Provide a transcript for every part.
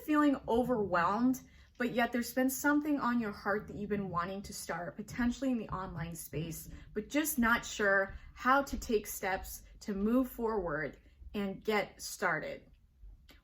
feeling overwhelmed, but yet there's been something on your heart that you've been wanting to start, potentially in the online space, but just not sure how to take steps to move forward and get started.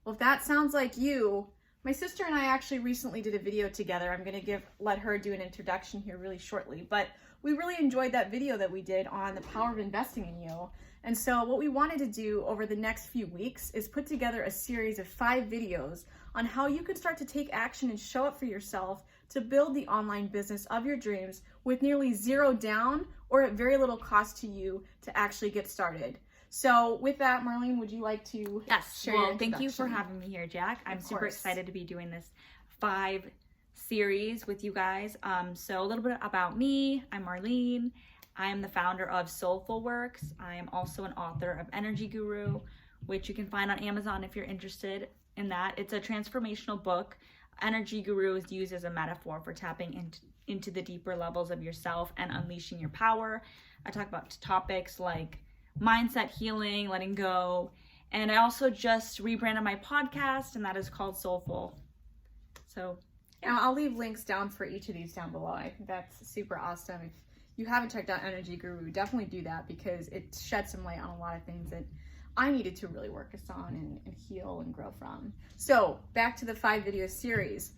Well, if that sounds like you, my sister and I actually recently did a video together. I'm gonna let her do an introduction here really shortly, but we really enjoyed that video that we did on the power of investing in you. And so what we wanted to do over the next few weeks is put together a series of 5 videos on how you could start to take action and show up for yourself to build the online business of your dreams with nearly zero down or at very little cost to you to actually get started. So with that, Marlene, would you like to share your introduction? Thank you for having me here, Jack. I'm super excited to be doing this 5 series with you guys. So a little bit about me. I'm Marlene. I am the founder of Soulful Works. I am also an author of Energy Guru, which you can find on Amazon if you're interested in that. It's a transformational book. Energy Guru is used as a metaphor for tapping into the deeper levels of yourself and unleashing your power. I talk about topics like mindset healing, letting go, and I also just rebranded my podcast, and that is called Soulful. So yeah, I'll leave links down for each of these down below. I think that's super awesome. If you haven't checked out Energy Guru, definitely do that because it sheds some light on a lot of things that I needed to really work on and heal and grow from. So back to the 5 video series.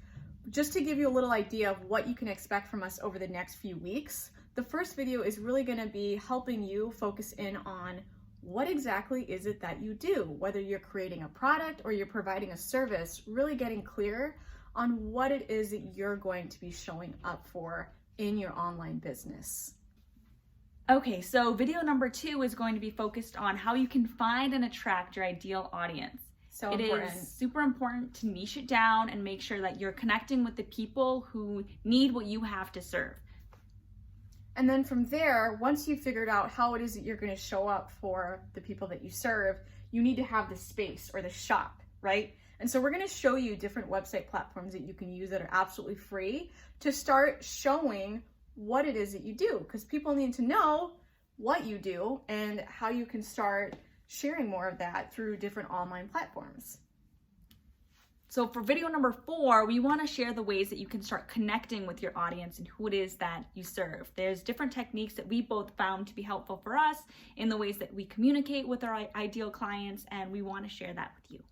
Just to give you a little idea of what you can expect from us over the next few weeks, the first video is really going to be helping you focus in on what exactly is it that you do, whether you're creating a product or you're providing a service, really getting clear on what it is that you're going to be showing up for in your online business. Okay, so video number 2 is going to be focused on how you can find and attract your ideal audience. So important. It is super important to niche it down and make sure that you're connecting with the people who need what you have to serve. And then from there, once you've figured out how it is that you're going to show up for the people that you serve, you need to have the space or the shop, right? And so we're going to show you different website platforms that you can use that are absolutely free to start showing what it is that you do, because people need to know what you do and how you can start sharing more of that through different online platforms. So for video number 4, we want to share the ways that you can start connecting with your audience and who it is that you serve. There's different techniques that we both found to be helpful for us in the ways that we communicate with our ideal clients, and we want to share that with you.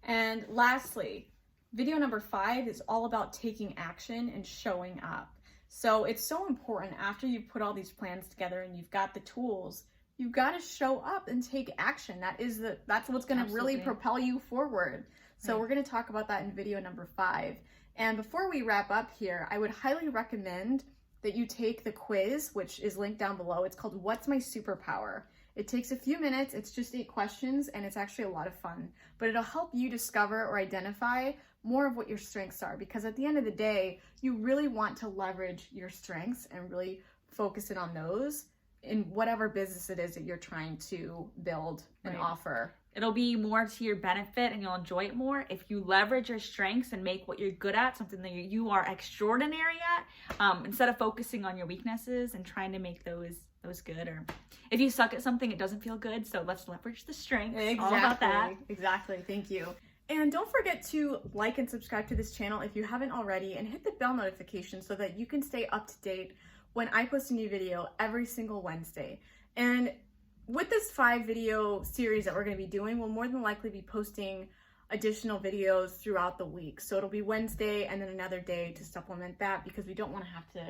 And lastly, video number 5 is all about taking action and showing up. So it's so important after you've put all these plans together and you've got the tools, you've got to show up and take action. That's what's going to really propel you forward. So we're going to talk about that in video number 5. And before we wrap up here, I would highly recommend that you take the quiz, which is linked down below. It's called What's My Superpower? It takes a few minutes. It's just 8 questions and it's actually a lot of fun, but it'll help you discover or identify more of what your strengths are, because at the end of the day, you really want to leverage your strengths and really focus in on those in whatever business it is that you're trying to build and offer. It'll be more to your benefit and you'll enjoy it more if you leverage your strengths and make what you're good at something that you are extraordinary at, instead of focusing on your weaknesses and trying to make those good. Or if you suck at something, it doesn't feel good, so let's leverage the strengths. Exactly. All about that. Exactly. Thank you. And don't forget to like and subscribe to this channel if you haven't already, and hit the bell notification so that you can stay up to date when I post a new video every single Wednesday. And with this 5 video series that we're going to be doing, we'll more than likely be posting additional videos throughout the week. So it'll be Wednesday and then another day to supplement that, because we don't want to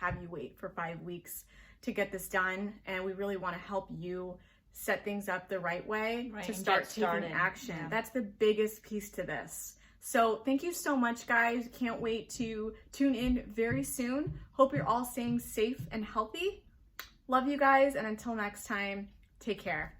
have you wait for 5 weeks to get this done. And we really want to help you set things up the right way to start taking action. Yeah. That's the biggest piece to this. So thank you so much, guys. Can't wait to tune in very soon. Hope you're all staying safe and healthy. Love you guys. And until next time, take care.